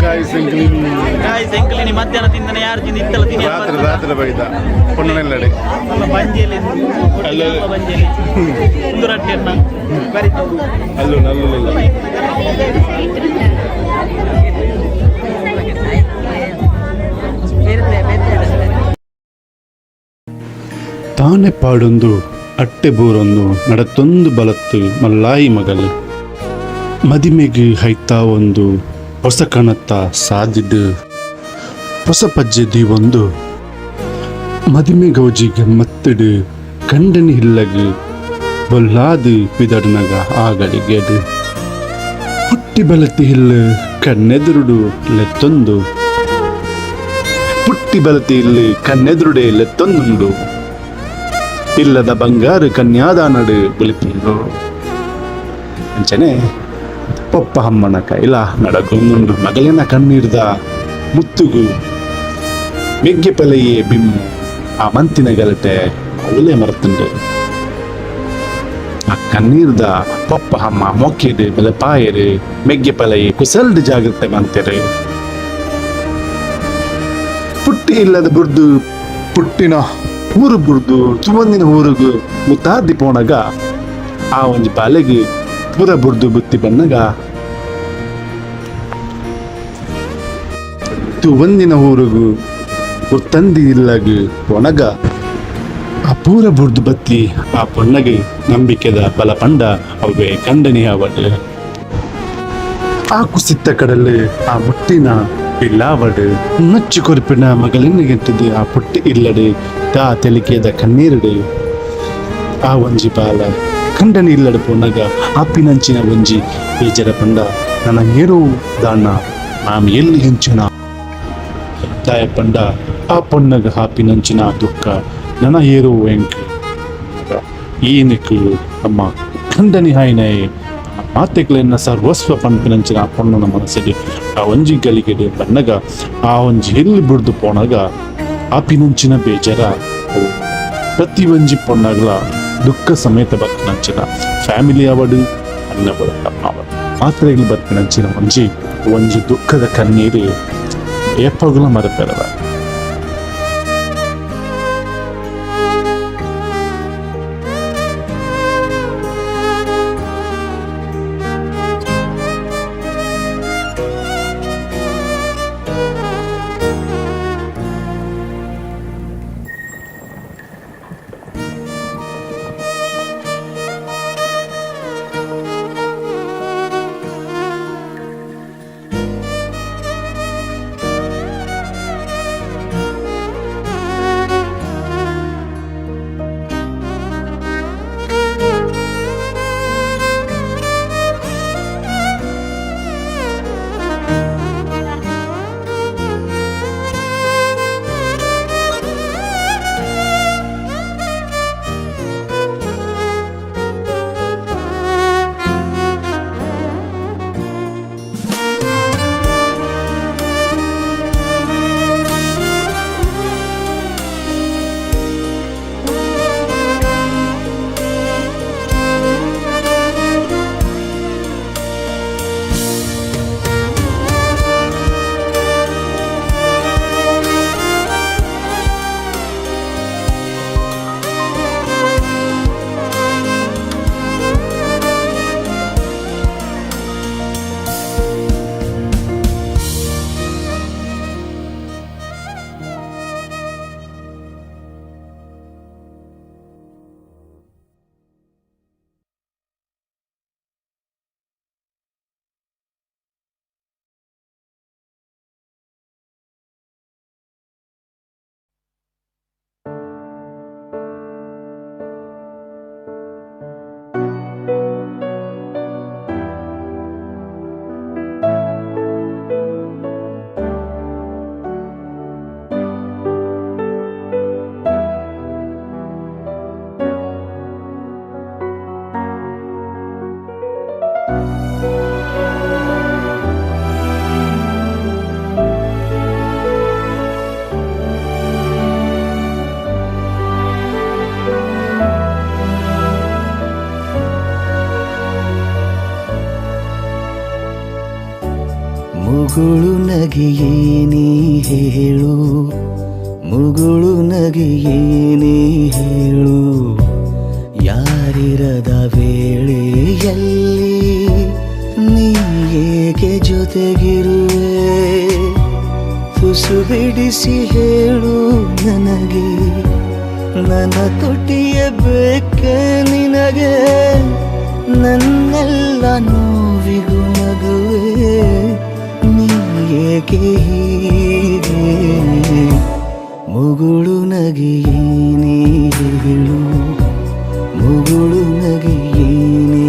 ಕಾಯಿ ಸಂಕಲಿನಿ ಮಧ್ಯಾಹ್ನ ತಿಂದನೆ ಯಾರು ತಿಂದು ಇತ್ತಲ್ಲ ತಿನ್ನಿ ರಾತ್ರಿ ಬೈದ ಪೊಣ್ಣನೆಲ್ಲಡೆ ಬಂಜಿಯಲ್ಲಿ ಬಂಜಿಯಲ್ಲಿ ಒಂದು ರೊಟ್ಟಿಯನ್ನ ಅಲ್ಲೂ ನಲ್ಲೂ ತಾನೆ ಪಾಡೊಂದು ಅಟ್ಟೆ ಬೂರೊಂದು ನಡತೊಂದು ಬಲತ್ತು ಮಲ್ಲಾಯಿ ಮಗಲು ಮದಿಮೆಗೆ ಹೈತಾ ಒಂದು ಹೊಸ ಕಣತ್ತ ಸಾದಿಡು ಹೊಸ ಪಜ್ಜೆದಿ ಒಂದು ಮದಿಮೆ ಗೌಜಿ ಗಮ್ಮತ್ತಿಡು ಕಂಡನಿ ಹಿಲ್ಲಗು ಬೊಲ್ಲಾದು ಪಿದಡ್ನಗ ಆಗಲಿಗೆಡು ಹುಟ್ಟಿ ಬಲತಿ ಹಿಲ್ಲು ಕಣ್ಣೆದುರುಡು ಲೆತ್ತೊಂದು ಪುಟ್ಟಿ ಬಲತಿ ಇಲ್ಲಿ ಕಣ್ಣೆದುರುಡೆ ಲೆತ್ತೊಂದುಂಡು ಇಲ್ಲದ ಬಂಗಾರು ಕನ್ಯಾದಾನಡು ಬಿಳಿಪುಂಡು ಅಂಚನೆ ಪೊಪ್ಪ ಅಮ್ಮನ ಕೈಲ ನಡಗೊಂದುಂಡು ಮಗಲಿನ ಕಣ್ಣೀರ್ದ ಮುತ್ತುಗು ಮೆಗ್ಗೆ ಪಲೆಯೇ ಬಿಮ್ಮು ಆ ಮಂತಿನ ಗಲಟೆ ಅವಲೇ ಮರೆತುಂಡು ಆ ಕಣ್ಣೀರ್ದ ಪೊಪ್ಪ ಅಮ್ಮ ಮೊಕ್ಕಿಡು ಬೆಲೆ ಪಾಯರು ಮೆಗ್ಗೆ ಪಲೆಯೇ ಕುಸಲ್ಡು ಜಾಗ್ರತೆ ಮಂತೆರು ಪುಟ್ಟಿ ಇಲ್ಲದ ಬುರ್ದು ಪುಟ್ಟಿನ ಊರು ಬುರ್ದು ತುವಂದಿನ ಊರಿಗೂ ಮುತ್ತಾದಿ ಪೋಣಗ ಆ ಒಂಜಿ ಬಾಲೆಗೆ ಪೂರ ಬುರ್ದು ಬುತ್ತಿ ಬಣ್ಣಗ ತುವಂದಿನ ಊರಿಗೂ ತಂದಿ ಇಲ್ಲಗ ಪೊಣಗ ಆ ಪೂರ ಬುರ್ದು ಬತ್ತಿ ಆ ಪೊಣ್ಣಗೆ ನಂಬಿಕೆದ ಬಲ ಪಂಡ ಅವೇ ಕಂಡನಿ ಅವಡು ಆ ಕುಸಿತ್ತ ಕಡಲು ಆ ಮುಟ್ಟಿನ ಇಲ್ಲಾವಡು ನಚ್ಚು ಕೊರಿಪಿನ ಮಗಲಿನಗೆಂಟದು ಆ ಪುಟ್ಟಿ ಇಲ್ಲಡು ತಾ ತೆಲಿಕೆದ ಕಣ್ಣೀರಡು ಆ ಒಂಜಿ ಬಾಲ ಕಂಡನಿ ಇಲ್ಲಡು ಪೊನ್ನಗ ಆಪಿನಂಚಿನ ಒಂಜಿ ಬೇಜರ ಪಂಡ ನನ್ನ ಏರೋ ದಾಣ ನಾಮ್ ಎಲ್ಲಿ ಹೆಂಚಿನ ತಾಯ ಪಂಡ ಆ ಪೊನ್ನಗ ಆಪಿನಂಚಿನ ದುಃಖ ನನ್ನ ಏರೋ ಎಂಕ್ ಏನಕ್ಕೆ ಅಮ್ಮ ಕಂಡನಿ ಹಾಯ್ನಾಯೆ ಮಾತೆಗಳನ್ನ ಸರ್ವಸ್ವ ಪಂಪಿನಂಚಿನ ಆ ಪೊಣ್ಣನ ಮನಸ್ಸಿಗೆ ಆ ಒಂಜಿ ಗಲಿಗೆಡೆ ಬನ್ನಗ ಆ ಒಂಜಿ ಎಲ್ಲಿ ಬಿಡ್ದು ಪೋಣಗ ಆ ಪಿನಂಚಿನ ಬೇಜಾರ ಪ್ರತಿ ಒಂಜಿ ಪೊಣ್ಣಗಳ ದುಃಖ ಸಮೇತ ಬತ್ತಿನಂಚಿನ ಫ್ಯಾಮಿಲಿ ಅವಡು ಅನ್ನ ಅವಡು ಮಾತ್ರೆಗಳು ಬತ್ತಿನಂಚಿನ ಒಂಜಿ ದುಃಖದ ಕಣ್ಣೀರು ಎಪ್ಪಗಳು ಮರೆಪೆರವ ಮುಗುಳು ನಗೆಯೇನೇ ಹೇಳು, ಮುಗುಳು ನಗೆಯೇನೇ ಹೇಳು, ಯಾರಿರದ ವೇಳೆಯಲ್ಲಿ ನೀ ಏಕೆ ಜೊತೆಗಿರುವೆ, ತುಸು ಬಿಡಿಸಿ ಹೇಳು ನನಗೆ, ನನ್ನ ತುಟಿಯ ಬೇಕೆ ನಿನಗೆ, ನನ್ನೆಲ್ಲ ನೋವಿಗೂ ನಗುವೆ, ನೀ ಏಕೆ ಹೀಗೆ, ಮುಗುಳು ನಗೆಯೇನೇ ಹೇಳು, ಮುಗುಳು ನಗೆಯೇನೇ